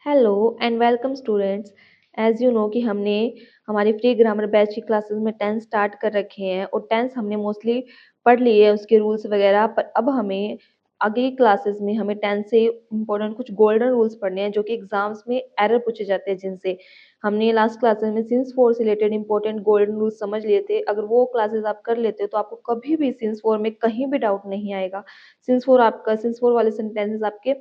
Hello and welcome students. As you know कि हमने हमारी फ्री ग्रामर बैच की क्लासेस में टेंस स्टार्ट कर रखे हैं और टेंस हमने मोस्टली पढ़ लिए है उसके रूल्स वगैरह। पर अब हमें आगे की क्लासेस में हमें टेंस से इम्पोर्टेंट कुछ गोल्डन रूल्स पढ़ने हैं जो कि एग्जाम्स में एरर पूछे जाते हैं, जिनसे हमने लास्ट क्लासेस में सिंस फोर से रिलेटेड इंपॉर्टेंट गोल्डन रूल्स समझ लिए थे। अगर वो क्लासेस आप कर लेते हो तो आपको कभी भी सिंस फोर में कहीं भी डाउट नहीं आएगा। सिंस फोर वाले सेंटेंसेस आपके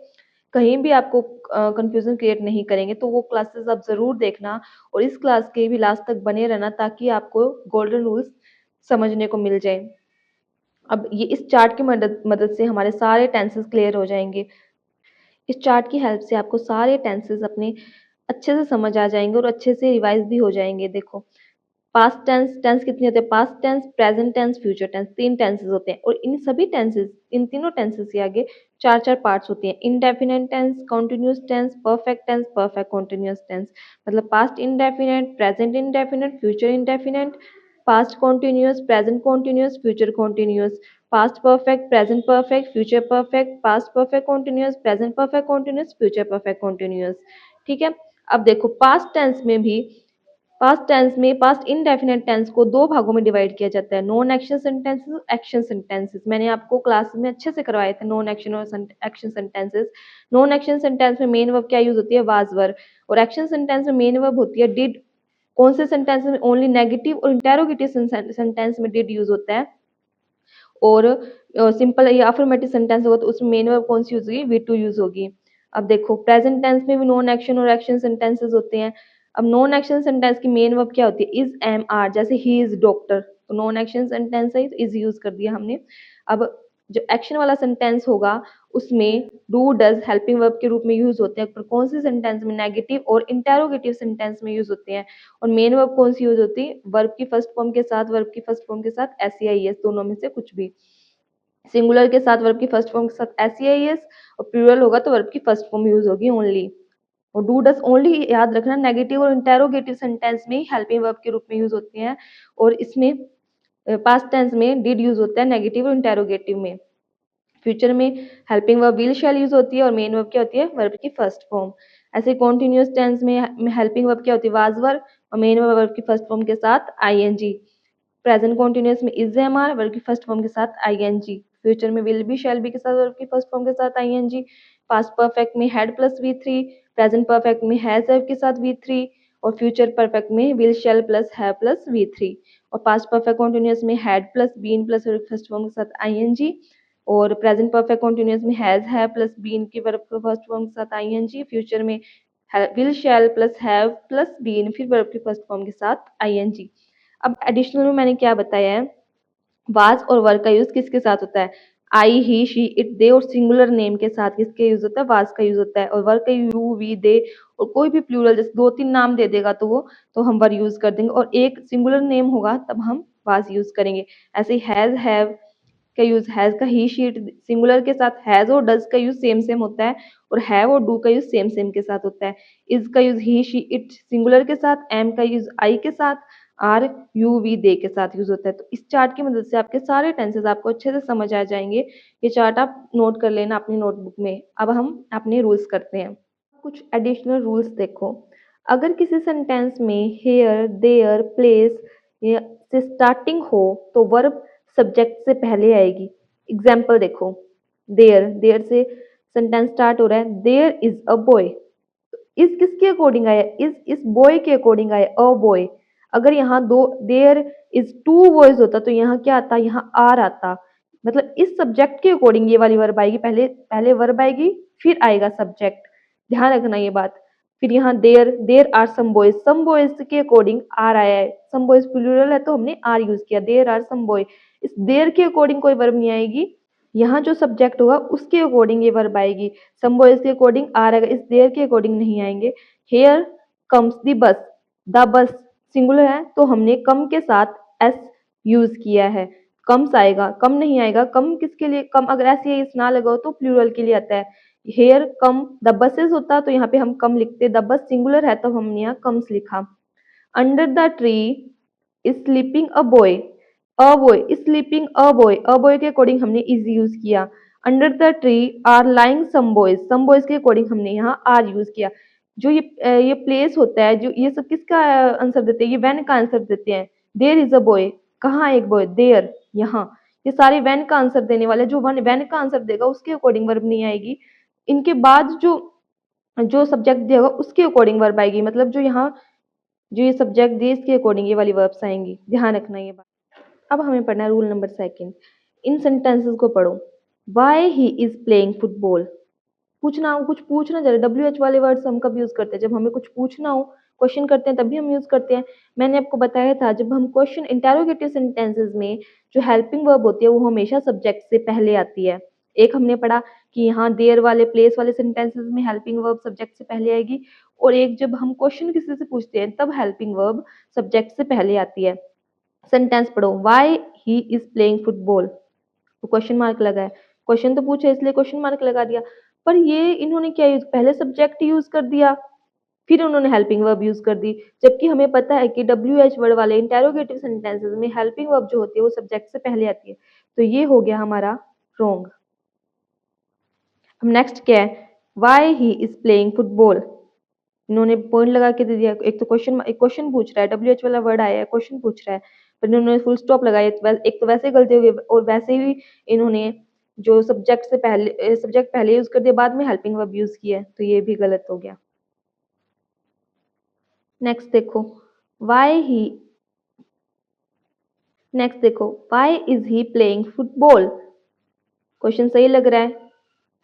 कहीं भी आपको कंफ्यूजन क्रिएट नहीं करेंगे। तो वो क्लासेस आप ज़रूर देखना और इस क्लास के भी लास्ट तक बने रहना ताकि आपको गोल्डन रूल्स समझने को मिल जाए। अब ये इस चार्ट की मदद मदद से हमारे सारे टेंसेस क्लियर हो जाएंगे। इस चार्ट की हेल्प से आपको सारे टेंसेस अपने अच्छे से समझ आ जाएंगे और अच्छे से रिवाइज भी हो जाएंगे। देखो, पास्ट टेंस टेंस कितने होते हैं? Past tense, present tense, future tense, तीन टेंसेस होते हैं और इन सभी टेंसेस, इन तीनों टेंसेस के आगे चार चार पार्ट्स होते हैं। Indefinite tense, continuous tense, perfect tense, perfect continuous tense. मतलब past indefinite, present indefinite, future indefinite, past continuous, present continuous, future continuous, past perfect, present perfect, future perfect, past perfect continuous, present perfect continuous, future perfect continuous. ठीक है। अब देखो, past indefinite tense को दो भागों में divide किया जाता है, नॉन एक्शन सेंटेंसेस और एक्शन सेंटेंसेस। मैंने आपको क्लास में अच्छे से करवाए थे नॉन एक्शन और action sentences. Non action sentence में मेन वर्ब क्या यूज होती है? वाज वर। और एक्शन सेंटेंस में मेन वर्ब होती है डिड। कौन से सेंटेंस में? ओनली नेगेटिव और इंटेरोगेटिव सेंटेंस में डिड यूज होता है। और सिंपल या अफर्मेटिव सेंटेंस होगा तो उसमें मेन वर्ब कौन सी यूज होगी? वी टू यूज होगी। अब देखो, प्रेजेंट टेंस में भी नॉन एक्शन और एक्शन सेंटेंसेस होते हैं। अब नॉन एक्शन सेंटेंस की मेन वर्ब क्या होती है? Is, am, are. जैसे ही इज डॉक्टर, तो नॉन एक्शन सेंटेंस है तो इज यूज कर दिया हमने। अब जो एक्शन वाला सेंटेंस होगा उसमें डू, डज हेल्पिंग वर्ब के रूप में यूज होते हैं। पर कौन से सेंटेंस में? नेगेटिव और इंटेरोगेटिव सेंटेंस में यूज होते हैं। और मेन वर्ब कौन सी यूज होती है? वर्ब की फर्स्ट फॉर्म के साथ, वर्ब की फर्स्ट फॉर्म के साथ एस या एस, दोनों में से कुछ भी। सिंगुलर के साथ वर्ब की फर्स्ट फॉर्म के साथ एस या एस, और प्लूरल होगा तो वर्ब की फर्स्ट फॉर्म यूज होगी ओनली। और डू, डज ओनली याद रखना नेगेटिव और इंटेरोगेटिव सेंटेंस में हेल्पिंग वर्ब के रूप में यूज होती हैं। और इसमें पास्ट टेंस में डिड यूज होता है नेगेटिव और इंटेरोगेटिव में। फ्यूचर में helping verb will shall use होती है और मेन वर्ब क्या होती है? वर्ब की फर्स्ट फॉर्म। ऐसे कॉन्टिन्यूस टेंस में हेल्पिंग वर्ब क्या होती है? वाज वर, और मेन वर्ब की फर्स्ट फॉर्म के साथ आईएनजी। प्रेजेंट कॉन्टिन्यूस में इज, एम, आर, वर्ब की फर्स्ट फॉर्म के साथ आईएनजी। फ्यूचर में विल बी शैल बी के साथ वर्ब की फर्स्ट फॉर्म के साथ आईएनजी। पास्ट परफेक्ट में had plus V three, present perfect में हैज वर्ब के साथ वी थ्री, और फ्यूचर परफेक्ट में will shall plus have plus V three. और पास्ट परफेक्ट कॉन्टिन्यूस में had plus been plus verb की फर्स्ट फॉर्म के साथ आईएनजी। और प्रेजेंट परफेक्ट कॉन्टिन्यूस में हैज, हैव प्लस बीन की वर्ब के फर्स्ट फॉर्म के साथ आईएनजी। फ्यूचर में will shall plus have plus been फिर वर्ब की फर्स्ट फॉर्म के साथ आईएनजी। अब एडिशनल में मैंने क्या बताया है? वाज और वर का यूज किसके साथ होता है? आई, ही, शी, इट, दे और सिंगुलर नेम के साथ किसके यूज होता है? वाज का यूज होता है। और वर का यू, वी, दे और कोई भी प्लूरल जैसे दो तीन नाम दे देगा तो हम वर यूज कर देंगे, और एक सिंगुलर नेम होगा तब हम वाज यूज करेंगे। ऐसे हैज, हैव का यूज, हैज का ही, शी, इट सिंगुलर के साथ हैज और डज का यूज सेम सेम होता है, और हैव और डू का यूज सेम सेम के साथ होता है। इज का use he, she, it singular के साथ, एम का यूज आई के साथ, आर, यू, वी, दे के साथ यूज होता है। तो इस चार्ट की मदद से आपके सारे टेंसेस आपको अच्छे से समझ आ जाएंगे। ये चार्ट आप नोट कर लेना अपनी नोटबुक में। अब हम अपने रूल्स करते हैं। कुछ एडिशनल रूल्स देखो। अगर किसी सेंटेंस में हेयर, देयर, प्लेस से स्टार्टिंग हो तो वर्ब सब्जेक्ट से पहले आएगी। एग्जाम्पल देखो, देयर, देयर से सेंटेंस स्टार्ट हो रहा है, there is a boy. Is किसके अकॉर्डिंग आया? इस बॉय के अकॉर्डिंग आया, अ बॉय। अगर यहाँ दो देयर इज टू बॉयज होता तो यहाँ क्या आता? यहाँ आर आता। मतलब इस सब्जेक्ट के अकॉर्डिंग ये वाली वर्ब आएगी, पहले पहले वर्ब आएगी फिर आएगा सब्जेक्ट। ध्यान रखना ये बात। फिर यहाँ there, there are some boys के अकॉर्डिंग आर आया है। सम बॉयज प्लूरल है तो हमने आर यूज किया, देयर आर सम बॉय। इस देयर के अकॉर्डिंग कोई वर्ब नहीं आएगी, यहाँ जो सब्जेक्ट होगा उसके अकॉर्डिंग ये वर्ब आएगी। सम बॉयज के अकॉर्डिंग आर आएगा, इस देयर के अकॉर्डिंग नहीं आएंगे। Here comes the bus, the bus singular है तो हमने कम के साथ एस यूज किया है। कम्स आएगा, कम नहीं आएगा। कम किसके लिए? कम अगर ऐसे इस ना लगाओ तो प्लूरल के लिए आता है। हेयर कम द बसेस होता तो यहाँ पे हम कम लिखते, द बस सिंगुलर है तो हमने यहाँ कम्स लिखा। Under the tree is sleeping a boy, a boy is sleeping, a boy के अकॉर्डिंग हमने इज यूज किया। Under the tree are lying some boys के अकॉर्डिंग हमने यहाँ आर यूज किया। जो ये प्लेस होता है, जो ये सब किसका आंसर देते हैं, ये व्हेन का आंसर देते हैं। देयर इज अ बॉय, कहाँ एक बॉय, देयर, यहाँ, ये सारे व्हेन का आंसर देने वाले, जो व्हेन का आंसर देगा उसके अकॉर्डिंग वर्ब नहीं आएगी। इनके बाद जो जो सब्जेक्ट दिया होगा उसके अकॉर्डिंग वर्ब आएगी, मतलब जो यहाँ जो ये सब्जेक्ट दिए इसके अकॉर्डिंग ये वाली वर्ब्स आएंगी, ध्यान रखना ये बात। अब हमें पढ़ना है रूल नंबर सेकंड। इन सेंटेंसेस को पढ़ो। Why he is playing football. पूछना हो, कुछ पूछना, जरा डब्ल्यू एच वाले वर्ड्स हम कब यूज करते हैं, जब हमें कुछ पूछना हो, क्वेश्चन करते हैं तभी हम यूज करते हैं। मैंने आपको बताया था जब हम क्वेश्चन इंटेरोगेटिव सेंटेंसेस में जो हेल्पिंग वर्ब होती है वो हमेशा सब्जेक्ट से पहले आती है। एक हमने पढ़ा कि यहाँ देयर वाले प्लेस वाले सेंटेंसेस में हेल्पिंग वर्ब सब्जेक्ट से पहले आएगी, और एक जब हम क्वेश्चन किसी से पूछते हैं तब हेल्पिंग वर्ब सब्जेक्ट से पहले आती है। सेंटेंस पढ़ो। Why he is playing football, तो क्वेश्चन मार्क लगा है, क्वेश्चन तो पूछा इसलिए क्वेश्चन मार्क लगा दिया। पर ये इन्होंने क्या यूज, पहले सब्जेक्ट यूज कर दिया, फिर उन्होंने हेल्पिंग वर्ब यूज कर दी, जबकि हमें पता है कि डब्ल्यू एच वर्ड वाले इंटेरोगेटिव सेंटेंसेस में हेल्पिंग वर्ब जो होती है वो सब्जेक्ट से पहले आती है। तो ये हो गया हमारा रॉन्ग। अब नेक्स्ट क्या है, why he is playing football. इन्होंने पॉइंट लगा के दे दिया, एक तो क्वेश्चन पूछ रहा है, डब्ल्यू एच वाला वर्ड आया है, क्वेश्चन पूछ रहा है, पर इन्होंने फुल स्टॉप लगाया, एक तो वैसे गलती हो गई, और वैसे ही इन्होंने जो सब्जेक्ट पहले यूज कर दिया, बाद में हेल्पिंग वर्ब यूज किया है, तो ये भी गलत हो गया। नेक्स्ट देखो, वाई ही नेक्स्ट देखो, why is he playing football. Question सही लग रहा है,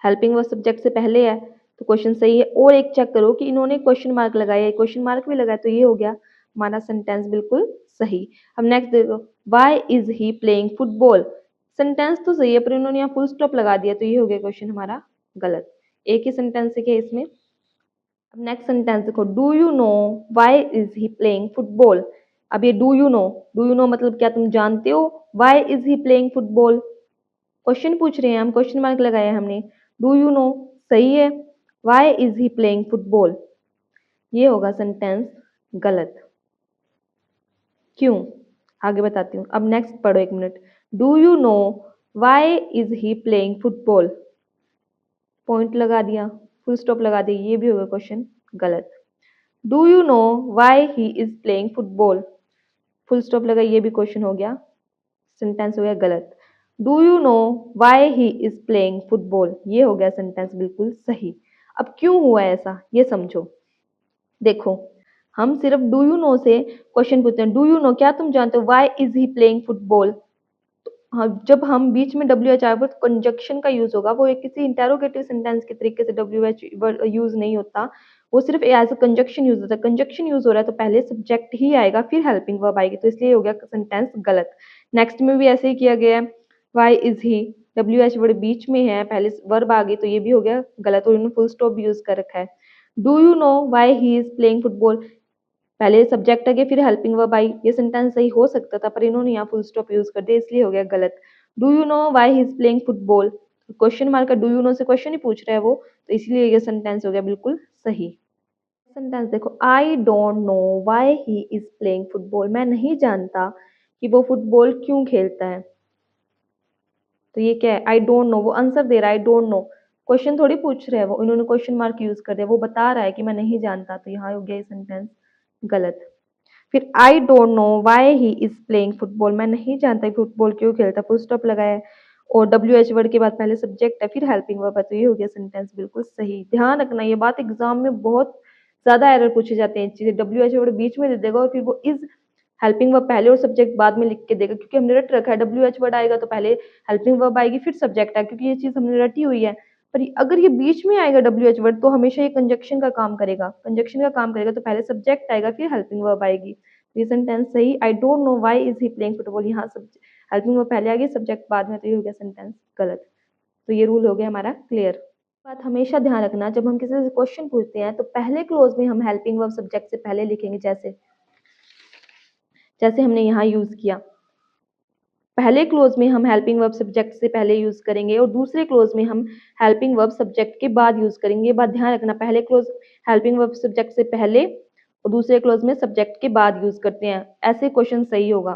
हेल्पिंग वर्ब सब्जेक्ट से पहले है, तो क्वेश्चन सही है। और एक चेक करो कि इन्होंने क्वेश्चन मार्क लगाया है, क्वेश्चन मार्क भी लगाया, तो ये हो गया हमारा सेंटेंस बिल्कुल सही। अब नेक्स्ट देखो, why is he playing football. Sentence तो सही है पर इन्होंने यहाँ फुल स्टॉप लगा दिया, तो ये हो गया क्वेश्चन हमारा गलत। एक ही सेंटेंस है इसमें। अब नेक्स्ट सेंटेंस देखो, do you know why is he playing football. अब ये डू यू नो मतलब क्या तुम जानते हो, why is he playing football, question पूछ रहे हैं हम, क्वेश्चन मार्क लगाया है हमने। डू यू नो सही है, why is he playing football, ये होगा सेंटेंस गलत। क्यों, आगे बताती हूँ। अब नेक्स्ट पढ़ो, एक minute. Do you know why is he playing football, point लगा दिया, फुल स्टॉप लगा दिया, ये भी होगा क्वेश्चन गलत। Do you know why he is playing football, full stop लगा, ये भी क्वेश्चन हो गया, सेंटेंस हो गया गलत। Do you know why he is playing football, ये हो गया सेंटेंस बिल्कुल सही। अब क्यों हुआ ऐसा ये समझो। देखो, हम सिर्फ डू यू नो से क्वेश्चन पूछते हैं, डू यू नो क्या तुम जानते हो, why is he playing football. हाँ, जब हम बीच में डब्ल्यू एच आए तो कंजक्शन का यूज होगा, वो एक किसी इंटेरोगेटिव सेंटेंस के तरीके से डब्ल्यू एच यूज नहीं होता, वो सिर्फ एज अ कंजक्शन यूज होता है। कंजक्शन यूज हो रहा है तो पहले सब्जेक्ट ही आएगा फिर हेल्पिंग वर्ब आएगी, तो इसलिए हो गया सेंटेंस गलत। नेक्स्ट में भी ऐसे ही किया गया है, why is he, W H word बीच में है, पहले वर्ब आ गई, तो ये भी हो गया गलत, और इन्होंने फुल स्टॉप भी यूज कर रखा है। Do you know why he is playing football, पहले सब्जेक्ट आगे फिर हेल्पिंग वर्ब आई, ये सेंटेंस सही हो सकता था पर इन्होंने यहाँ फुल स्टॉप यूज कर दिया, इसलिए हो गया गलत। Do you know why he is playing football, question mark का डू यू नो से क्वेश्चन ही पूछ रहा है वो, तो इसलिए ये सेंटेंस हो गया बिल्कुल सही। सेंटेंस देखो, I don't know why he is playing football, मैं नहीं जानता कि वो फुटबॉल क्यों खेलता है। तो ये क्या है, आई डोंट नो, वो आंसर दे रहा है आई डोंट नो, क्वेश्चन थोड़ी पूछ रहे हैं वो, इन्होंने क्वेश्चन मार्क यूज कर दिया, वो बता रहा है कि मैं नहीं जानता, तो यहाँ हो गया ये सेंटेंस गलत। फिर I don't know why he is playing football, मैं नहीं जानता फुटबॉल क्यों खेलता, फुल स्टॉप लगाया है, और डब्ल्यू एच वर्ड के बाद पहले सब्जेक्ट है फिर हेल्पिंग वर्ब है, तो ये हो गया सेंटेंस बिल्कुल सही। ध्यान रखना ये बात, एग्जाम में बहुत ज्यादा एरर पूछे जाते हैं चीजें, डब्ल्यू एच वर्ड बीच में दे देगा और फिर वो इज हेल्पिंग वर्ब पहले और सब्जेक्ट बाद में लिख के देगा, क्योंकि हमने रट रखा है डब्ल्यू एच वर्ड आएगा तो पहले हेल्पिंग वर्ब आएगी फिर सब्जेक्ट आएगा, क्योंकि ये चीज हमने रटी हुई है। पर अगर ये बीच में आएगा डब्ल्यू एच वर्ड तो हमेशा ये कंजक्शन का काम करेगा, तो पहले सब्जेक्ट आएगा फिर हेल्पिंग वर्ब आएगी। ये सेंटेंस सही, I don't know why is he playing football, यहाँ सब हेल्पिंग वर्ब पहले आ गई सब्जेक्ट बाद में, तो ये हो गया सेंटेंस गलत। तो ये रूल हो गया हमारा क्लियर। बात हमेशा ध्यान रखना, जब हम किसी से क्वेश्चन पूछते हैं तो पहले क्लोज में हम हेल्पिंग वर्ब सब्जेक्ट से पहले लिखेंगे, जैसे जैसे हमने यहाँ यूज किया, पहले क्लोज में हम हेल्पिंग वर्ब सब्जेक्ट से पहले यूज करेंगे और दूसरे क्लोज में हम हेल्पिंग वर्ब सब्जेक्ट के बाद यूज करेंगे। ये बात ध्यान रखना, पहले क्लोज हेल्पिंग वर्ब सब्जेक्ट से पहले और दूसरे क्लोज में सब्जेक्ट के बाद यूज करते हैं, ऐसे क्वेश्चन सही होगा।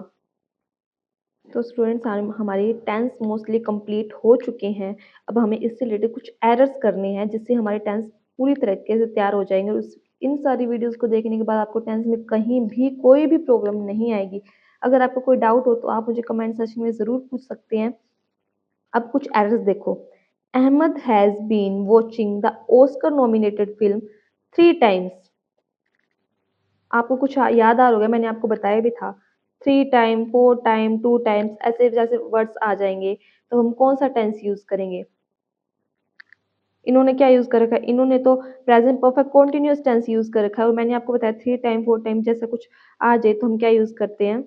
तो स्टूडेंट्स हमारे टेंस मोस्टली कंप्लीट हो चुके हैं। अब हमें इससे रिलेटेड कुछ एरर्स करने हैं जिससे हमारे टेंस पूरी तरीके से तैयार हो जाएंगे और इन सारी वीडियोस को देखने के बाद आपको टेंस में कहीं भी कोई भी प्रॉब्लम नहीं आएगी। अगर आपको कोई डाउट हो तो आप मुझे कमेंट सेक्शन में ज़रूर पूछ सकते हैं। अब कुछ एरर्स देखो। Ahmed has been watching the Oscar nominated film 3 times. आपको कुछ याद आ रहा होगा, मैंने आपको बताया भी था। 3 टाइम, 4 टाइम, 2 टाइम्स ऐसे जैसे वर्ड्स आ जाएंगे तो हम कौन सा टेंस यूज़ करेंगे? इन्होंने क्या यूज़ कर रखा है? इन्होंने तो present perfect continuous tense use कर रखा है और मैंने आपको बताया 3 टाइम, 4 टाइम जैसा कुछ आ जाए तो हम क्या यूज़ करते हैं?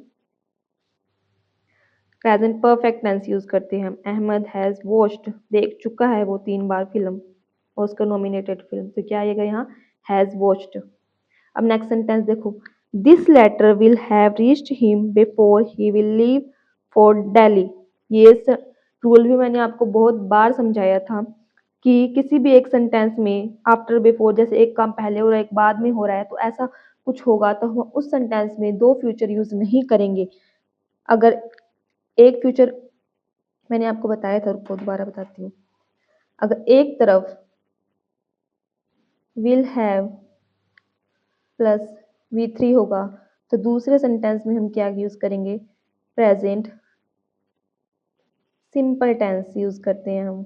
प्रेजेंट परफेक्ट टेंस यूज़ करते हैं हम। अहमद हैज़ वॉच्ड, देख चुका है वो 3 बार फिल्म, ऑस्कर नॉमिनेटेड फिल्म। तो क्या आएगा यहाँ? Has watched. अब नेक्स्ट सेंटेंस देखो। This letter will have reached him before he will leave for Delhi. ये रूल भी मैंने आपको बहुत बार समझाया था कि किसी भी एक सेंटेंस में आफ्टर बिफोर, जैसे एक काम पहले हो रहा है एक बाद में हो रहा है तो ऐसा कुछ होगा तो हम उस सेंटेंस में 2 फ्यूचर यूज नहीं करेंगे। अगर एक फ्यूचर, मैंने आपको बताया था, रुको दोबारा बताती हूँ। अगर एक तरफ विल हैव प्लस V3 होगा तो दूसरे सेंटेंस में हम क्या यूज करेंगे? प्रेजेंट सिंपल टेंस यूज करते हैं हम।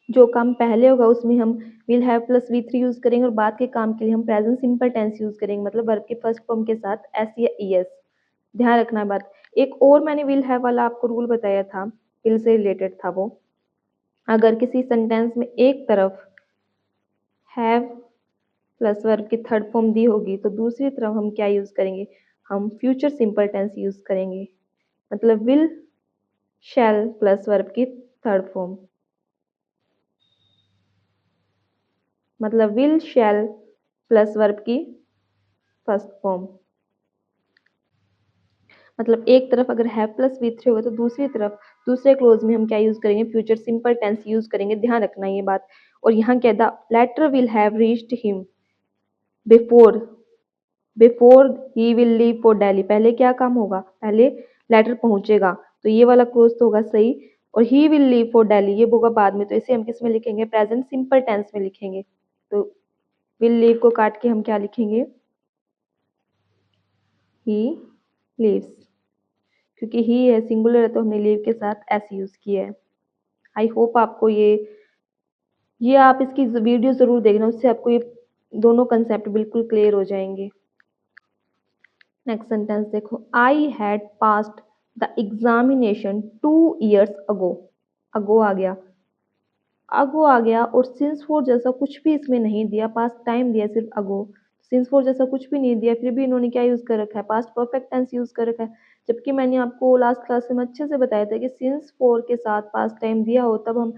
जो काम पहले होगा उसमें हम will have plus V3 use करेंगे और बाद के काम के लिए हम प्रेजेंट सिंपल टेंस यूज करेंगे, मतलब वर्ब के फर्स्ट फॉर्म के साथ एस या ईएस। ध्यान रखना बात। एक और मैंने विल हैव वाला आपको रूल बताया था, विल से रिलेटेड था वो। अगर किसी सेंटेंस में एक तरफ हैव प्लस वर्ब की थर्ड फॉर्म दी होगी तो दूसरी तरफ हम क्या यूज करेंगे? हम फ्यूचर सिंपल टेंस यूज करेंगे, मतलब विल शैल प्लस वर्ब की थर्ड फॉर्म, मतलब विल शैल प्लस वर्ब की फर्स्ट फॉर्म। मतलब एक तरफ अगर हैव प्लस V3 होगा तो दूसरी तरफ दूसरे क्लोज में हम क्या यूज करेंगे? फ्यूचर सिंपल टेंस यूज करेंगे। ध्यान रखना ये बात। और यहाँ क्या the letter will have reached him before, before he will leave for Delhi. पहले क्या काम होगा? पहले लेटर पहुंचेगा तो ये वाला क्लोज तो होगा सही, और ही विल लीव फॉर दिल्ली ये होगा बाद में, तो इसे हम किस में लिखेंगे? प्रेजेंट सिंपल टेंस में लिखेंगे। तो विल लीव को काट के हम क्या लिखेंगे? ही लीव्स, क्योंकि ही है सिंगुलर है तो हमने लीव के साथ एस यूज किया है। आई होप आपको ये आप इसकी वीडियो जरूर देखना, उससे आपको ये दोनों कंसेप्ट बिल्कुल क्लियर हो जाएंगे। नेक्स्ट सेंटेंस देखो। I had passed the examination 2 years अगो। अगो आ गया, अगो आ गया, और सिंस फोर जैसा कुछ भी इसमें नहीं दिया, पास्ट टाइम दिया सिर्फ अगो। सिंस फोर जैसा कुछ भी नहीं दिया, फिर भी इन्होंने क्या यूज कर रखा है? पास्ट परफेक्ट टेंस यूज कर रखा है। जबकि मैंने आपको लास्ट क्लास में अच्छे से बताया था कि सिंस फोर के साथ पास्ट टाइम दिया हो तब हम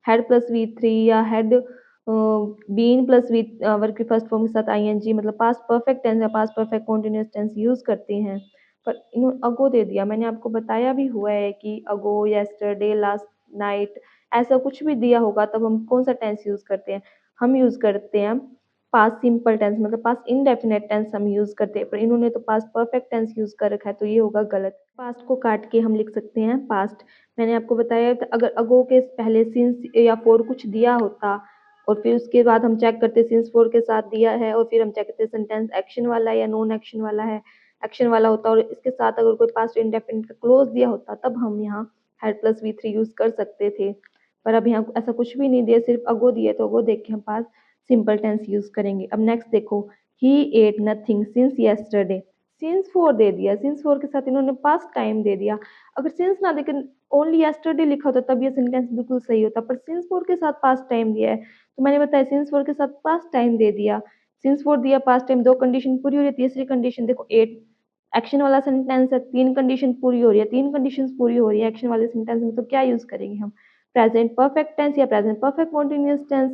हैड प्लस V3 या had been plus V verb की फर्स्ट फॉर्म के साथ ING, मतलब पास्ट परफेक्ट टेंस या past perfect continuous tense use करते हैं। पर इन्होंने अगो दे दिया। मैंने आपको बताया भी हुआ है कि अगो, येस्टरडे, लास्ट नाइट ऐसा कुछ भी दिया होगा तब हम कौन सा टेंस यूज करते हैं? हम यूज करते हैं पास्ट सिंपल टेंस, मतलब पास्ट इंडेफिनेट टेंस हम यूज करते हैं। पर इन्होंने तो पास्ट परफेक्ट टेंस यूज कर रखा है तो ये होगा गलत। पास्ट को काट के हम लिख सकते हैं पास्ट। मैंने आपको बताया था अगर अगो के पहले सिंस या फोर कुछ दिया होता और फिर उसके बाद हम चेक करते सिंस फोर के साथ दिया है और फिर हम चेक करते सेंटेंस एक्शन वाला है या नॉन एक्शन वाला है, एक्शन वाला होता और इसके साथ अगर कोई पास्ट इंडेफिनिट का क्लोज दिया होता तब हम यहाँ हैड प्लस V3 यूज कर सकते थे। पर अब यहाँ ऐसा कुछ भी नहीं दिया, सिर्फ अगो दिया तो अगो देख के हम पास सिंपल टेंस यूज करेंगे। अब नेक्स्ट देखो। He ate nothing since yesterday. Since for दे दिया, सिंस फोर के साथ इन्होंने पास्ट टाइम दे दिया। अगर सिंस ना देकर ओनली येस्टरडे लिखा होता तब ये सेंटेंस बिल्कुल सही होता, पर सिंस फोर के साथ पास्ट टाइम दिया है तो मैंने बताया सिंस फोर के साथ पास्ट टाइम दे दिया। सिंस फोर दिया, पास्ट टाइम, दो कंडीशन पूरी हो रही है। तीसरी कंडीशन देखो, एट एक्शन वाला सेंटेंस है, तीन कंडीशन पूरी हो रही है, तीन कंडीशन पूरी हो रही है एक्शन वाले सेंटेंस में, तो क्या यूज करेंगे हम? प्रेजेंट परफेक्ट टेंस या प्रेजेंट परफेक्ट कॉन्टिन्यूअस टेंस।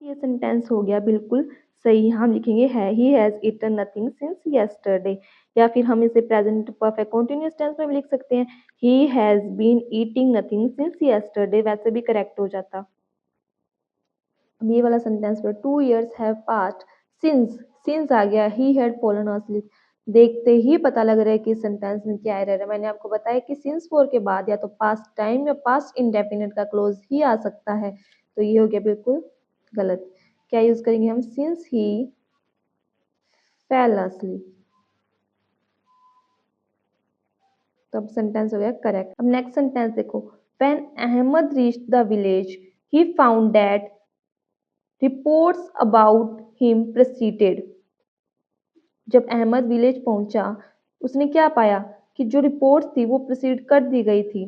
ये सेंटेंस हो गया बिल्कुल सही। हम लिखेंगे है he has eaten nothing since yesterday, या फिर हम इसे प्रेजेंट परफेक्ट कॉन्टिन्यूअस टेंस में भी लिख सकते हैं, he has been eating nothing since yesterday, वैसे भी करेक्ट हो जाता। अब ये वाला सेंटेंस पर 2 years have passed since, since आ गया, ही हैड फॉलन asleep। देखते ही पता लग रहा है कि इस सेंटेंस में क्या एरर है। मैंने आपको बताया कि सिंस फोर के बाद या तो पास्ट टाइम या पास्ट इंडेफिनिट का क्लोज ही आ सकता है, तो ये हो गया बिल्कुल गलत। क्या यूज करेंगे हम? Since he fell asleep। तो अब सेंटेंस हो गया करेक्ट। अब नेक्स्ट सेंटेंस देखो, when Ahmed reached the village he found that reports about him proceeded. जब अहमद विलेज पहुंचा उसने क्या पाया कि जो रिपोर्ट्स थी वो प्रोसीड कर दी गई थी।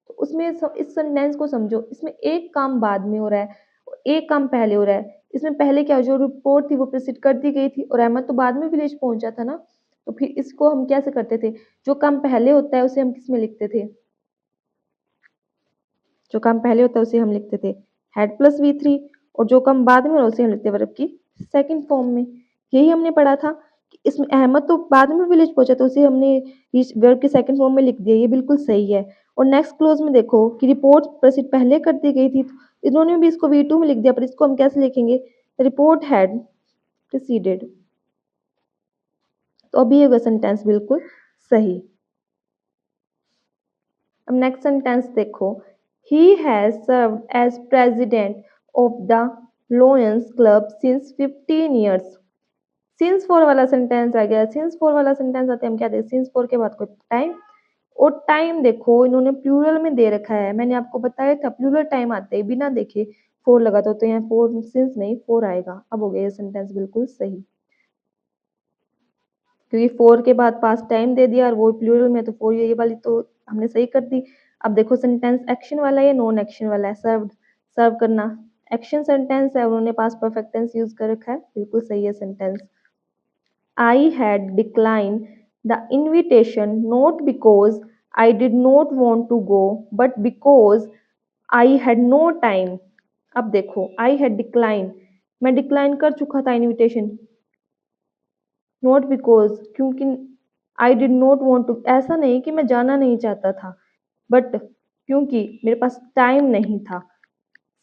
तो उसमें इस सेंटेंस को समझो, इसमें एक काम बाद में हो रहा है और एक काम पहले हो रहा है। इसमें पहले क्या, जो रिपोर्ट थी वो प्रोसीड कर दी गई थी और अहमद तो बाद में विलेज पहुंचा था ना। तो फिर इसको हम कैसे करते थे, जो काम पहले होता है उसे हम किस में लिखते थे? जो काम पहले होता है उसे हम लिखते थे हैड प्लस V3, और जो काम बाद में हो रहा है उसे हम लिखते वर्ब की सेकंड फॉर्म में। यही हमने पढ़ा था कि इसमें अहमद तो बाद में विलेज पहुंचा तो उसे हमने वर्ब की सेकंड फॉर्म में लिख दिया, ये बिल्कुल सही है। और नेक्स्ट क्लोज में देखो कि रिपोर्ट प्रोसीड पहले कर दी गई थी, तो इन्होंने भी इसको V2 में लिख दिया, पर इसको हम कैसे लिखेंगे? Report had proceeded. तो अभी ये सेंटेंस बिल्कुल सही। अब नेक्स्ट सेंटेंस देखो, he has served as president of the Lions Club since 15 years. Since for वाला सेंटेंस आ गया। सिंस फोर वाला सेंटेंस आते हम क्या देखें? सिंस फोर के बाद कोई टाइम, और टाइम देखो इन्होंने प्लूरल में दे रखा है। मैंने आपको बताया था प्लूरल टाइम आते हैं बिना देखे फोर लगा तो यहाँ फोर सिंस नहीं फोर आएगा। अब हो गया ये सेंटेंस बिल्कुल सही, क्योंकि फोर के बाद पास्ट टाइम दे दिया और वो प्लूरल में, तो फोर ये वाली तो हमने सही कर दी। अब देखो सेंटेंस एक्शन वाला है या नॉन एक्शन वाला है? सर्व, सर्व करना एक्शन सेंटेंस है, उन्होंने पास्ट परफेक्ट टेंस यूज कर रखा है, बिल्कुल सही है sentence. I had declined the invitation not because I did not want to go but because I had no time। अब देखो I had declined, मैं डिक्लाइन कर चुका था इनविटेशन, नॉट बिकॉज क्योंकि I did not want to, ऐसा नहीं कि मैं जाना नहीं चाहता था, बट क्योंकि मेरे पास टाइम नहीं था।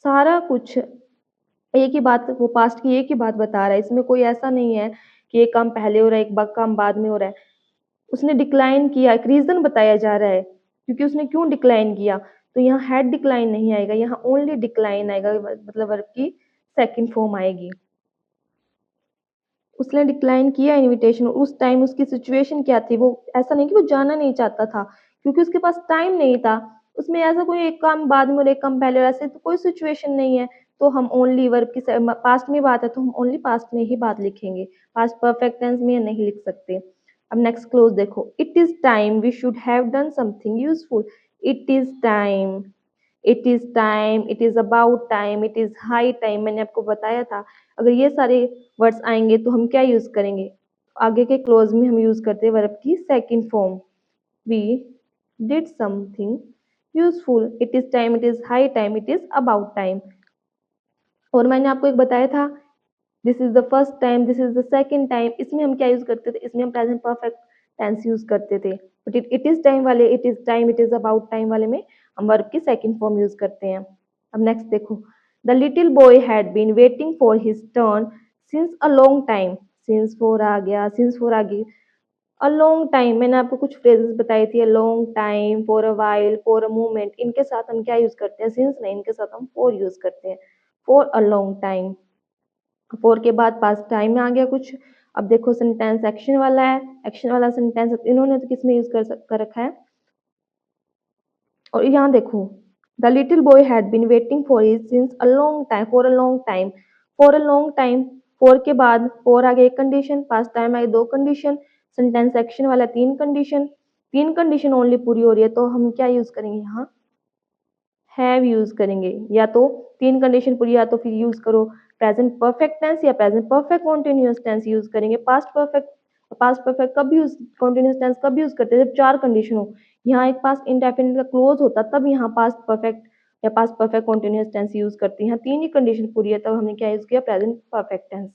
सारा कुछ एक ही बात, वो पास्ट की एक ही बात बता रहा है, इसमें कोई ऐसा नहीं है कि एक काम पहले हो रहा है एक काम बाद में हो रहा है। उसने डिक्लाइन किया, एक रीजन बताया जा रहा है क्योंकि उसने क्यों डिक्लाइन किया। तो यहाँ हैड डिक्लाइन नहीं आएगा, यहाँ ओनली डिक्लाइन आएगा, मतलब वर्ब की सेकंड फॉर्म आएगी। उसने डिक्लाइन किया इनविटेशन, उस टाइम उसकी सिचुएशन क्या थी, वो ऐसा नहीं कि वो जाना नहीं चाहता था, क्योंकि उसके पास टाइम नहीं था। उसमें ऐसा कोई एक काम बाद में और एक काम पहले, ऐसे तो कोई सिचुएशन नहीं है। तो हम ओनली वर्ब की पास्ट में बात है तो हम ओनली पास्ट में ही बात लिखेंगे, पास्ट परफेक्ट टेंस में नहीं लिख सकते। अब नेक्स्ट क्लोज देखो, it is time we should have done something useful. It is time, it is time, it is about time, it is high time. मैंने आपको बताया था अगर ये सारे वर्ड्स आएंगे तो हम क्या यूज करेंगे? आगे के क्लोज में हम यूज करते हैं वर्ब की second form. We did something useful, it is time, it is high time, it is about time. और मैंने आपको एक बताया था this is the first time, this is the second time, इसमें हम क्या यूज करते थे? इसमें हम प्रेजेंट परफेक्ट टेंस यूज करते थे। बट इट इज टाइम वाले, it is time, it is about time वाले में हम वर्ब की सेकंड फॉर्म यूज करते हैं। अब नेक्स्ट देखो, the little boy had been waiting for his turn since a long time. Since for आ गया, सिंस फोर आ गई। अ लॉन्ग टाइम, मैंने आपको कुछ फ्रेजेस बताई थी, अ long time, for a while, for a moment, इनके साथ हम क्या यूज करते हैं? सिंस नहीं, इनके साथ हम फॉर यूज करते हैं, for a long time. For के बाद पास्ट टाइम में आ गया कुछ। अब देखो सेंटेंस एक्शन वाला है, एक्शन वाला सेंटेंस इन्होंने तो किस में यूज कर रखा है? और यहाँ देखो, the little boy had been waiting for his since a long time, for a long time, for a long time. For के बाद फोर आ गया एक कंडीशन, पास्ट टाइम आ गया दो कंडीशन, सेंटेंस एक्शन वाला तीन कंडीशन। तीन कंडीशन ओनली पूरी हो रही है तो हम क्या यूज करेंगे? यहाँ हैव यूज करेंगे। या तो तीन कंडीशन पूरी, या तो फिर यूज करो प्रेजेंट परफेक्ट टेंस या present perfect continuous tense use करेंगे। पास्ट परफेक्ट कब यूज, कॉन्टिन्यूअस टेंस कब यूज करते हैं? जब चार कंडीशन हो। यहाँ एक पास्ट इंडेफिनिट का क्लोज होता तब यहाँ पास्ट परफेक्ट या past perfect continuous tense use करते हैं। यहाँ तीन ही कंडीशन पूरी है तब हमने क्या यूज किया? Present perfect tense.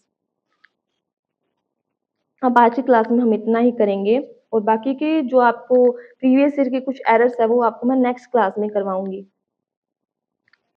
अब आज की क्लास में हम इतना ही करेंगे, और बाकी के जो आपको प्रीवियस ईयर के कुछ एरर्स है वो आपको मैं नेक्स्ट क्लास में करवाऊंगी।